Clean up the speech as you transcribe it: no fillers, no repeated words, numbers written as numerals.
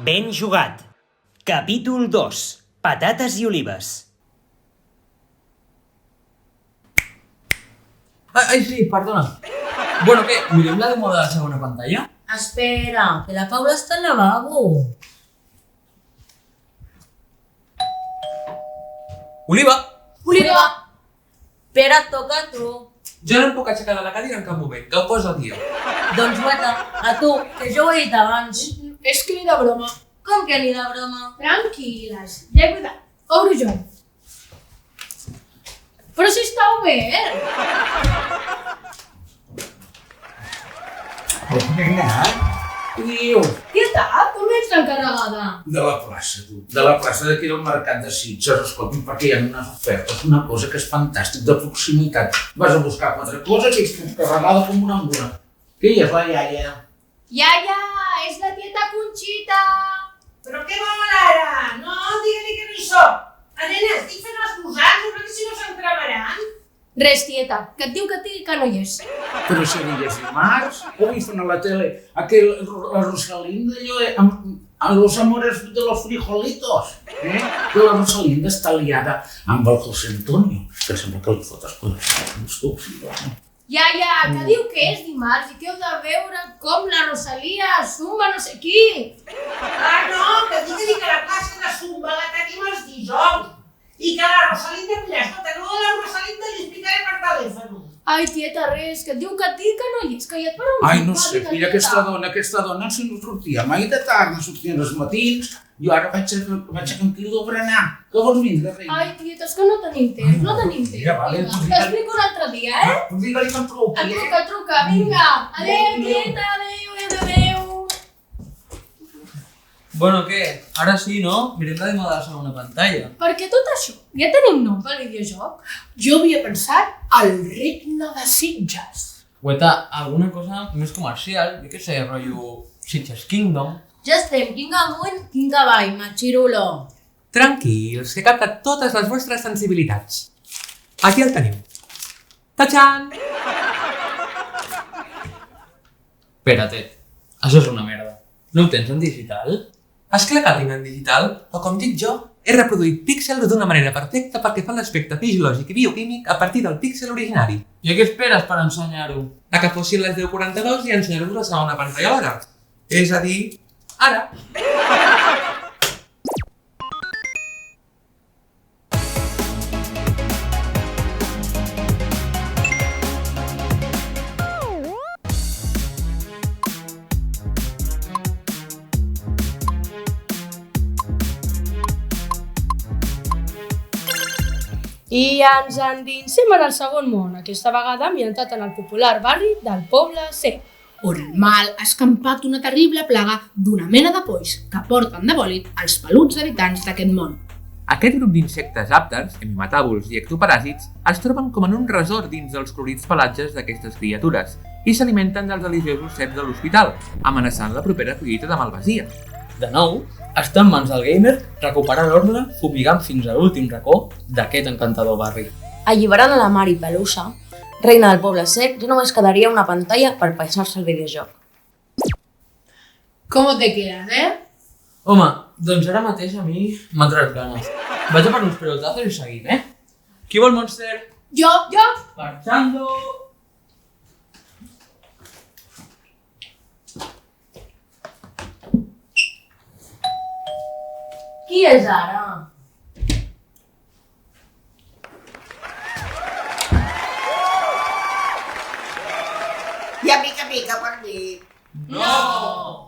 Ben jugat. Capítol 2. Patates i olives. Ay, sí, perdona. Bueno, ¿qué? ¿Mirem la demo de la segona pantalla? Espera, que la Paula està al lavabo. Oliva! Oliva! Pere, toca a tu. Jo no em puc aixecar de la cadira en cap moment, que ho posa el dia. Doncs guata, a tu, que jo ho he dit abans. És que ni de broma. Com que ni de broma? Tranquil·les, ja he cuidat. Obro jo. Però si està obert. Diu, Tieta, com ets encarregada? de la plaça, tu. De la plaça d'aquí del mercat de Sitges, escolti'm, perquè hi ha unes ofertes, una cosa que és fantàstic, de proximitat. Vas a buscar 4 coses i estàs carregada com una ambuna. Qui és la iaia? Iaia, és la tieta Conxita. Però què vol ara? No, digue-li que no hi soc. Nena, estic fent esmorzars, jo crec que si no s'encremaran. Res, tieta, que et diu que et digui que no hi és. Però si digues dimarts, ho vist a la tele, la Rosalinda, a los amores de los frijolitos, que la Rosalinda està liada amb el José Antonio, que sembla que li fotes coses tubs. Iaia, que diu que és dimarts i que heu de veure com la Rosalia zumba no sé qui. Ah, no, que digui que la classe de zumba la tenim els dijous. I que la Rosalinda, mira, escolta, no de la Rosalinda li explicaré per telèfon. Ai, tieta, res, que et diu que et digui que no hi és, que ja et para un Ai, no zumba, sé, tieta. mira, aquesta dona se no sortia mai de tard, no sortia als matins, jo ara vaig a Cantil del Berenar. Que vols vindre, reina? Ai, tieta, és que no tenim temps, no tenim temps. Mira, vale, Vinga, doncs t'explico un altre dia, eh? Digue-li que em truqui, Truca, vinga. Adéu, tieta, adéu. Bueno, què? Ara sí, no? Mirem la demo de la segona pantalla. Perquè tot això, ja tenim nom pel videojoc. Jo havia pensat al Regne de Sitges. Gueta, alguna cosa més comercial, jo què sé, rotllo Sitges Kingdom. Ja estem, quin amunt, quin cavall, machirulo. Tranquils, que he captat totes les vostres sensibilitats. Aquí el teniu. Tachan! Espera't, això és una merda. No ho tens en digital? És clar que el tinc en digital, o com dic jo, he reproduït píxels d'una manera perfecta perquè fa l'aspecte fisiològic i bioquímic a partir del píxel originari. I què esperes per ensenyar-ho? A que fossin les 10:42 i ensenyar-vos la segona pantalla alhora. És a dir, ara. I ens endinsem en el segon món, aquesta vegada ambientat en el popular barri del Poble Sec, on el mal ha escampat una terrible plaga d'una mena de polls que porten de bòlit els peluts habitants d'aquest món. Aquest grup d'insectes àpters, hemimetàbols i ectoparàsits es troben com en un resort dins dels colorits pelatges d'aquestes criatures i s'alimenten dels deliciosos ceps de l'hospital, amenaçant la propera collita de malvasia. De nou, està en mans del gamer recuperar l'ordre fumigant fins a l'últim racó d'aquest encantador barri. Alliberant a la Mari Pelusa, reina del Poble Sec, ja només quedaria una pantalla per passar-se el videojoc. ¿Cómo te quedas, Home, doncs ara mateix a mi m'ha entrat ganes. Vaig a per uns pelotazos i seguim, Qui vol Monster? Jo. Marchando! Qui és ara? Ja pica per mi. No!